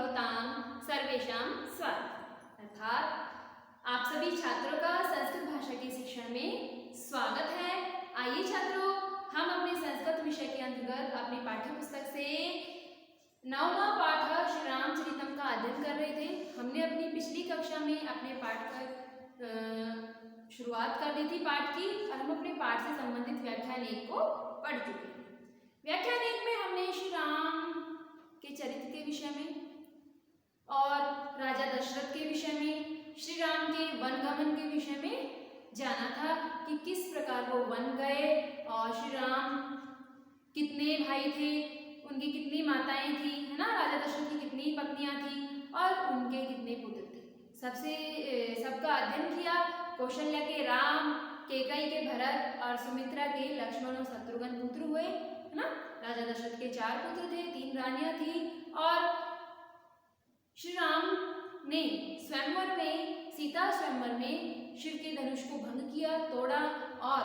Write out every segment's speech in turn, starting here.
भवतां सर्वेषां स्वागतम्। अर्थात आप सभी छात्रों का संस्कृत भाषा के शिक्षण में स्वागत है। आइए छात्रों, हम अपने संस्कृत विषय के अंतर्गत अपनी पाठ्य पुस्तक से 9वां पाठ श्री रामचरितम का अध्ययन कर रहे थे। हमने अपनी पिछली कक्षा में अपने पाठ का शुरुआत कर दी थी पाठ की, और हम अपने पाठ से संबंधित व्याख्यान 1 को पढ़ चुके हैं। व्याख्यान 1 में हमने श्री राम के चरित्र के विषय में और राजा दशरथ के विषय में, श्री राम के वनगमन के विषय में जाना था कि किस प्रकार वो वन गए और श्री राम कितने भाई थे, उनकी कितनी माताएं थी, है ना, राजा दशरथ की कितनी पत्नियां थी और उनके कितने पुत्र थे। सबका अध्ययन किया। कौशल्या के राम, कैकेयी के भरत और सुमित्रा के लक्ष्मण और शत्रुघ्न पुत्र हुए, है ना। राजा दशरथ के 4 पुत्र थे, 3 रानियां थी, और श्री राम ने स्वयंवर में, सीता स्वयंवर में शिव के धनुष को भंग किया, तोड़ा और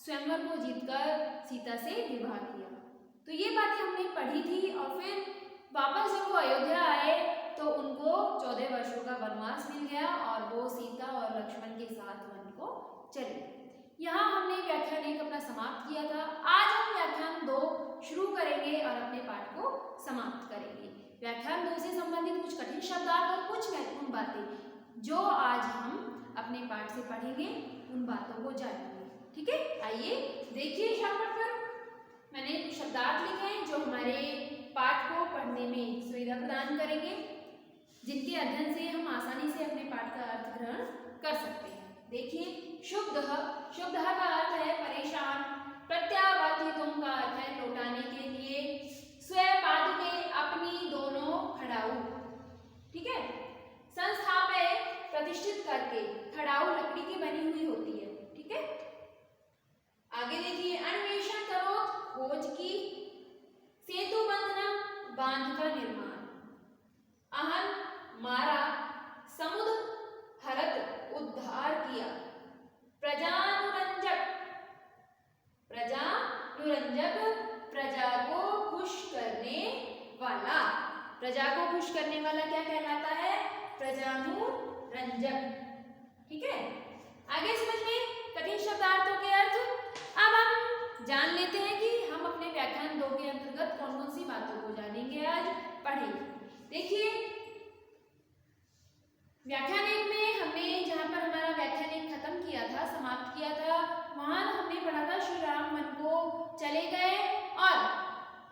स्वयंवर को जीतकर सीता से विवाह किया। तो ये बातें हमने पढ़ी थी। और फिर वापस जब वो अयोध्या आए तो उनको 14 वर्षों का वनवास मिल गया और वो सीता और लक्ष्मण के साथ वन को चले। यहाँ हमने व्याख्यान 1 अपना समाप्त किया था। आज हम व्याख्यान 2 शुरू करेंगे और अपने पाठ को समाप्त करेंगे। व्याख्यान 2 से संबंधित कुछ कठिन शब्दार्थ और कुछ महत्वपूर्ण बातें जो आज हम अपने पाठ से पढ़ेंगे, उन बातों को जानेंगे। ठीक है, आइए देखिए शब्द पर मैंने कुछ शब्दार्थ लिखे हैं जो हमारे पाठ को पढ़ने में सुविधा प्रदान करेंगे, जिनके अध्ययन से हम आसानी से अपने पाठ का अर्थ ग्रहण कर सकते हैं। देखिए, शुभ्दः, शुभ्दः का अर्थ है परेशान, प्रत्यावर्तितुम का अर्थ है लौटाने के लिए, स्वपादुके अपनी दोनों खड़ाऊ, ठीक है, संस्थापे प्रतिष्ठित करके, खड़ाऊ लकड़ी की बनी हुई होती है, ठीक है। आगे देखिए, अन्वेषण करो, खोज की, सेतु बंधनम, बांध का निर्माण, अहन मारा, समुद्र हरत उद्धार किया, प्रजानुरंजक, प्रजानुरंजक प्रजा को खुश करने वाला, प्रजा को खुश करने वाला क्या कहलाता है? प्रजानुरंजक, ठीक है। आगे समझिए कठिन शब्दार्थों के अर्थ। अब हम जान लेते हैं कि हम अपने व्याख्यान 2 के अंतर्गत कौन कौन सी बातों को जानेंगे, आज पढ़ेंगे। देखिए, व्याख्यान 1 में हमने जहाँ पर हमारा व्याख्यान 1 खत्म किया था, समाप्त किया था, वहां हमने पढ़ा था श्री राम वन को चले गए और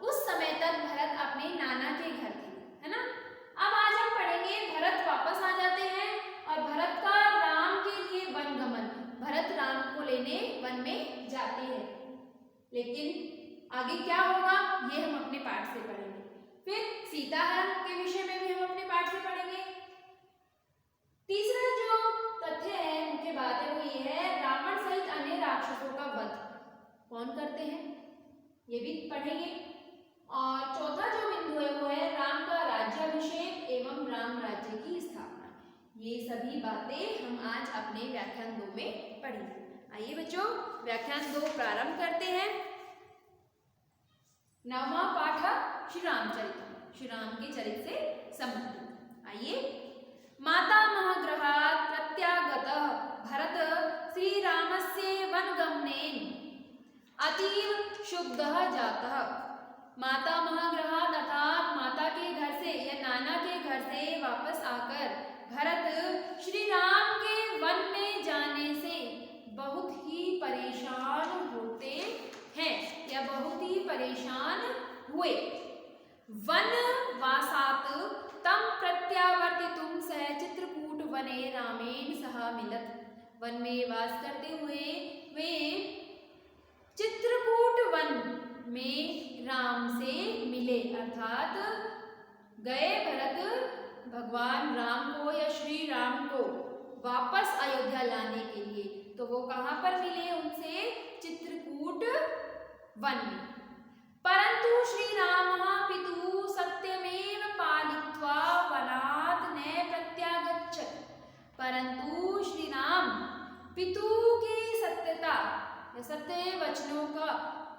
उस समय तक भरत अपने नाना के घर थे, है ना। अब आज हम पढ़ेंगे भरत वापस आ जाते हैं और भरत का राम के लिए वनगमन, भरत राम को लेने वन में जाते हैं। लेकिन आगे क्या होगा ये हम अपने पाठ से पढ़ेंगे। फिर सीताहरण के विषय में भी हम अपने पाठ से पढ़ेंगे। तीसरा जो तथ्य है, मुख्य बात है, वो ये है रावण सहित अन्य राक्षसों का वध कौन करते हैं, ये भी पढ़ेंगे। और चौथा जो बिंदु है वो है राम का राज्याभिषेक एवं राम राज्य की स्थापना। ये सभी बातें हम आज अपने व्याख्यान 2 में पढ़ेंगे। आइए बच्चों, व्याख्यान 2 प्रारंभ करते हैं। 9वां पाठ श्री रामचरितम, श्री राम के चरित्र से संबंधित। आइए, मातामहगृहात् प्रत्यागतः भरत श्रीरामस्य वनगमनेन अतीव क्षुब्धः जातः। मातामहगृहात् अर्थात माता के घर से या नाना के घर से वापस आकर भरत श्री राम के वन में जाने से बहुत ही परेशान होते हैं या बहुत ही परेशान हुए। वनवासात् तम प्रत्यावर्तितुम सह चित्रकूट वने रामेण सह मिलत। वन में वास करते हुए वे चित्रकूट वन में राम से मिले, अर्थात गए भरत भगवान राम को या श्री राम को वापस अयोध्या लाने के लिए। तो वो कहाँ पर मिले उनसे? चित्रकूट वन में। परंतु श्री रामः पितुः सत्यमेव पालित्वा वनात् न प्रत्यागच्छत्। परंतु श्री राम पितु की सत्यता या सत्य वचनों का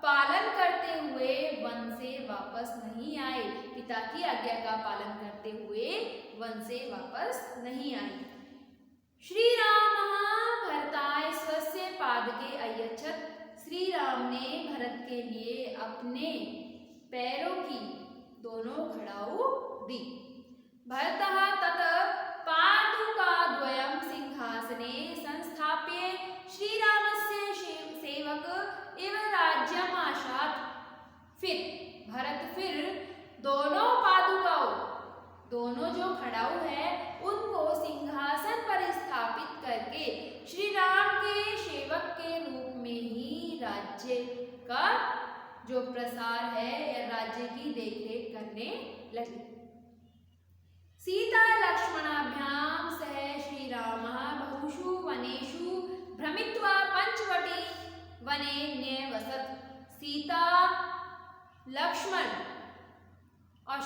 पालन करते हुए वन से वापस नहीं आए, पिता की आज्ञा का पालन करते करते हुए वन से वापस नहीं आए। श्री राम भरताय स्वस्य पादके अयच्छत्। श्री राम ने भरत के लिए अपने पैरों की दोनों खड़ाऊ दी। भरतः तत पादुकाद्वयं सिंहासने संस्थाप्य श्रीरामस्य सेवक इव राज्यम् आशात्। फिर भरत दोनों पादुकाओं, दोनों जो खड़ाऊ है, उनको सिंहासन पर स्थापित करके श्री राम के सेवक के रूप में ही राज्य का जो प्रसार है या राज्य की देखरेख करने लगे। सीता लक्ष्मणाभ्याम सह श्री रामः बहुषु वनेषु भ्रमित्वा पंचवटी वने न्यवसत्। सीता, लक्ष्मण और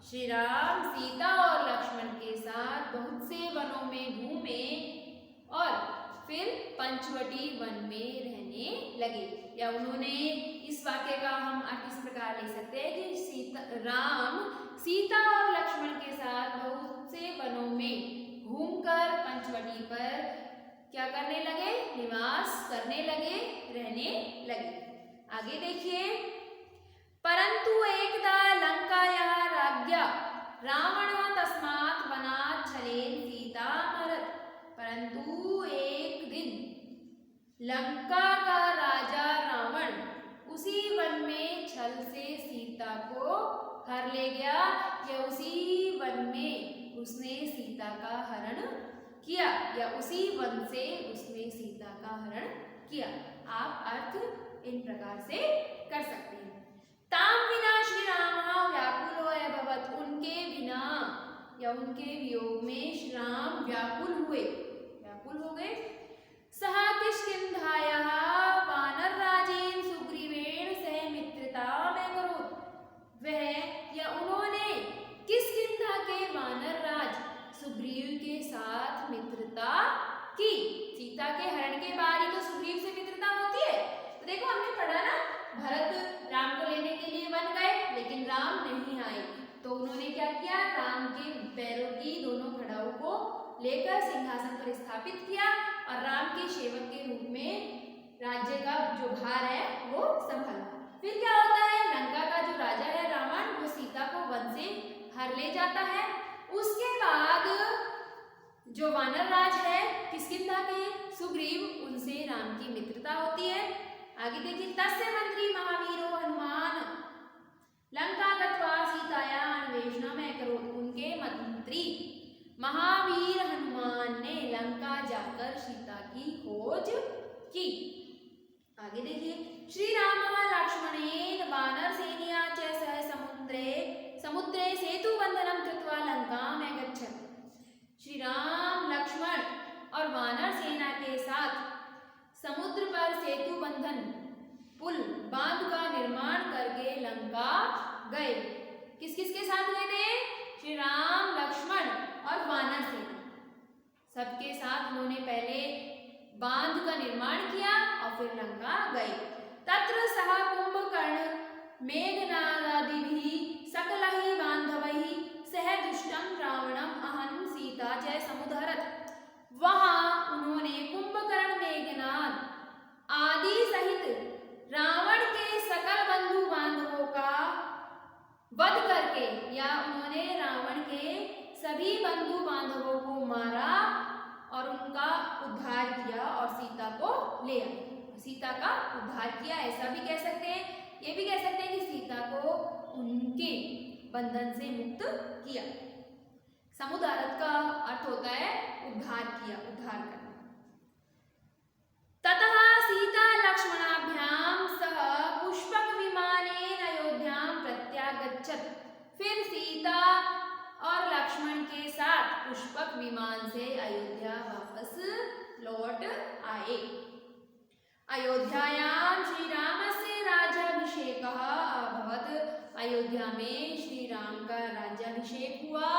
श्री राम सीता और लक्ष्मण के साथ बहुत से वनों में घूमे और फिर पंचवटी वन में रहने लगे। या उन्होंने, इस वाक्य का हम अर्थ इस प्रकार ले सकते हैं कि राम सीता और लक्ष्मण के साथ बहुत से वनों में घूमकर पंचवटी पर क्या करने लगे? निवास करने लगे, रहने लगे। आगे देखिए, परंतु एकदा लंकायाः राज्ञा रावणः तस्मात् वनात् छलेन सीता मरत्। परंतु एक दिन लंका का राजा रावण उसी वन में छल से सीता को हर ले गया, या उसी वन में उसने सीता का हरण किया, या उसी वन से उसने सीता का हरण किया। आप अर्थ इन प्रकार से कर सकते हैं। ताम विना श्री राम व्याकुलो अभवत्। उनके बिना या उनके वियोग में श्री राम व्याकुल हुए, व्याकुल हो गए। सह किष्किंधायाः वानरराजेन सुग्रीवेण सह मित्रताम् अकरोत्। वह या उन्होंने किष्किंधा के वानरराज सुग्रीव के साथ मित्रता की। सीता के हरण के बाद ही तो सुग्रीव से मित्रता होती है। तो देखो, हमने पढ़ा ना, भरत राम को लेने के लिए वन गए लेकिन राम नहीं आए, तो उन्होंने क्या किया? राम के पैरों की दोनों खड़ाऊ को लेकर सिंहासन पर स्थापित किया और राम के सेवक के रूप में राज्य का जो भार है वो संभाला। फिर क्या होता है? लंका का जो राजा है रावण, वो सीता को वन से हर ले जाता है। उसके बाद जो वानर राज है किष्किंधा के सुग्रीव, उनसे राम की मित्रता होती है। आगे देखिए, तस्य मंत्री महावीरो हनुमान लंका गत्वा सीताया अन्वेषणम् अकरोत्। उनके मंत्री महावीर हनुमान ने लंका जाकर सीता की खोज की। आगे देखिए, श्री राम लक्ष्मणेन वानर सेनया च सह समुद्रे सेतु बंधनम कृत्वा लंकाम् अगच्छत्। श्री राम, लक्ष्मण और वानर सेना के साथ समुद्र पर सेतु बंधन पुल बांध का निर्माण करके लंका गए। किस किस के साथ गए थे? श्री राम, लक्ष्मण और वानर सेना, सबके साथ उन्होंने पहले बांध का निर्माण किया और फिर लंका गए। तत्र सह कुंभकर्ण मेघनादादिभिः सकलैः बान्धवैः सह दुष्टं रावणम् अहं सीता च समुद्धरत्। वहां उन्होंने कुंभकर्ण, मेघनाद आदि सहित रावण के सकल बंधु बांधवों का वध करके, या उन्होंने रावण के सभी बंधु बांधवों को मारा और उनका उद्धार किया और सीता को ले आए। सीता का उद्धार किया, ऐसा भी कह सकते हैं। ये भी कह सकते हैं कि सीता को उनके बंधन से मुक्त किया। समुद्धारत का अर्थ होता है उद्धार किया, उद्धार करना। ततः सीता लक्ष्मणाभ्याम सह पुष्पक विमानेन अयोध्याम प्रत्यागच्छत्। फिर सीता और लक्ष्मण के साथ पुष्पक विमान से अयोध्या वापस लौट आए। अयोध्यायां श्री रामस्य राज्याभिषेकः अभवत्। अयोध्या में श्री राम का राज्याभिषेक हुआ।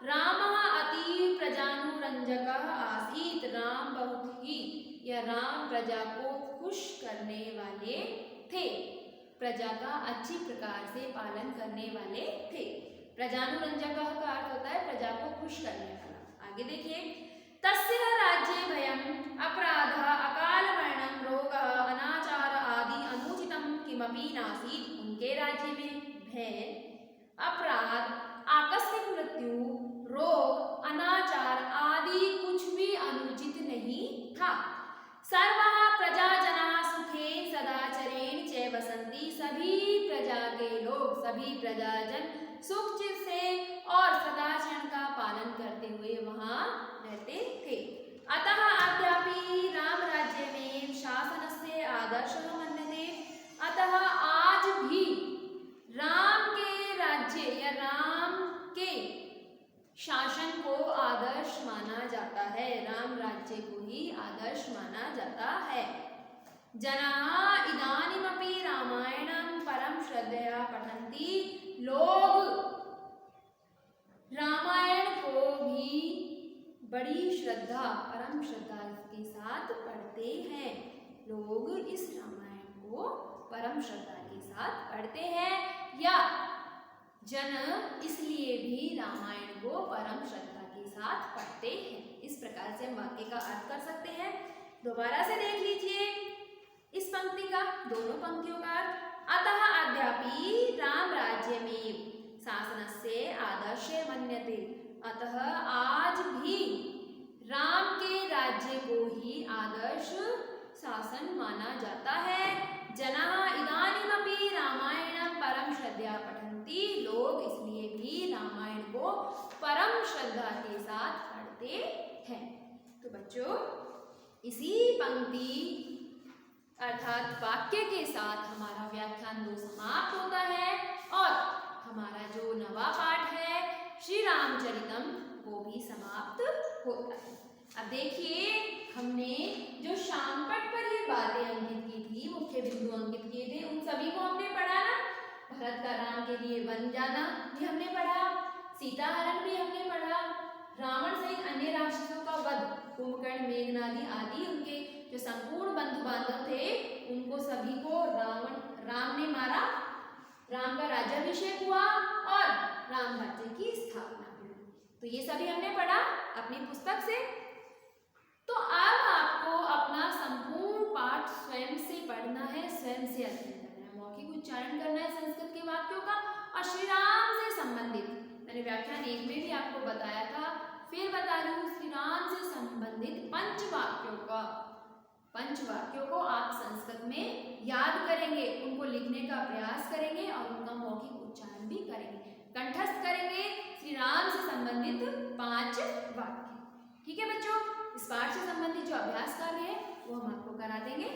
रामः अतीव प्रजानुरंजकः आसीत्। राम बहुत ही, या राम प्रजा को खुश करने वाले थे, प्रजा का अच्छी प्रकार से पालन करने वाले थे। प्रजानुरंजकः का अर्थ होता है प्रजा को खुश करने वाला। आगे देखिए, तस्य राज्ये भयम् अपराधः अकाल मरणं रोगः अनाचार आदि अनुचितं किमपि नासीत्। उनके राज्य में भय, अपराध, आकस्मिक मृत्यु, रोग, अनाचार आदि कुछ भी अनुचित नहीं था। सर्वः प्रजाजनाः सुखे सदाचरेण च वसन्ति। सभी प्रजा के लोग, सभी प्रजाजन सुख से और सदाचरण का पालन करते हुए वहां रहते थे। अतः अद्यापि राम राज्य में शासनस्य आदर्शः मन्यते। अतः आज भी राम के राज्य या राम के शासन को आदर्श माना जाता है, राम राज्य को ही आदर्श माना जाता है। जनाः इदानीमपि रामायणं परम श्रद्धया पठन्ति। लोग रामायण को भी बड़ी श्रद्धा, परम श्रद्धा के साथ पढ़ते हैं। लोग इस रामायण को परम श्रद्धा के साथ पढ़ते हैं, या जन इसलिए भी रामायण को परम श्रद्धा के साथ पढ़ते हैं। इस प्रकार से हम वाक्य का अर्थ कर सकते हैं। दोबारा से देख लीजिए इस पंक्ति का, दोनों पंक्तियों का अर्थ। अतः अद्यापि राम राज्य में शासनस्य आदर्शे मन्यते। अतः आज भी राम के राज्य को ही आदर्श शासन माना जाता है। जनाः इदानीमपि रामायणं परम श्रद्धया पठन्ति। लोग इसलिए भी रामायण को परम श्रद्धा के साथ पढ़ते हैं। तो बच्चों, इसी पंक्ति अर्थात वाक्य के साथ हमारा व्याख्यान 2 समाप्त होता है और हमारा जो नवा पाठ है श्री रामचरितम वो भी समाप्त होता है। अब देखिए, हमने जो शामपट पर ये बातें अंकित की थी, मुख्य बिंदु अंकित किए थे, उन सभी को हमने पढ़ा ना। भरत का राम के लिए वन जाना भी हमने पढ़ा, सीता हरण भी हमने पढ़ा, रावण सहित अन्य राक्षसों का वध, कुंभकर्ण, मेघनादी आदि उनके जो संपूर्ण बंधु बांधव थे उनको सभी को राम ने मारा, राम का राज्याभिषेक हुआ और राम राज्य की स्थापना हुई। तो ये सभी हमने पढ़ा अपनी पुस्तक से। तो अब आपको अपना संपूर्ण पाठ स्वयं से पढ़ना है, स्वयं से अध्ययन करना है, मौखिक उच्चारण करना है संस्कृत के वाक्यों का और श्री राम से संबंधित, मैंने व्याख्यान 1 में भी आपको बताया था, फिर बता रही हूँ, श्री राम से संबंधित पंचवाक्यों को आप संस्कृत में याद करेंगे, उनको लिखने का प्रयास करेंगे और उनका मौखिक उच्चारण भी करेंगे, कंठस्थ करेंगे श्री राम से संबंधित 5 वाक्य। ठीक है बच्चों, इस पाठ से संबंधित जो अभ्यास कार्य है वो हम आपको करा देंगे।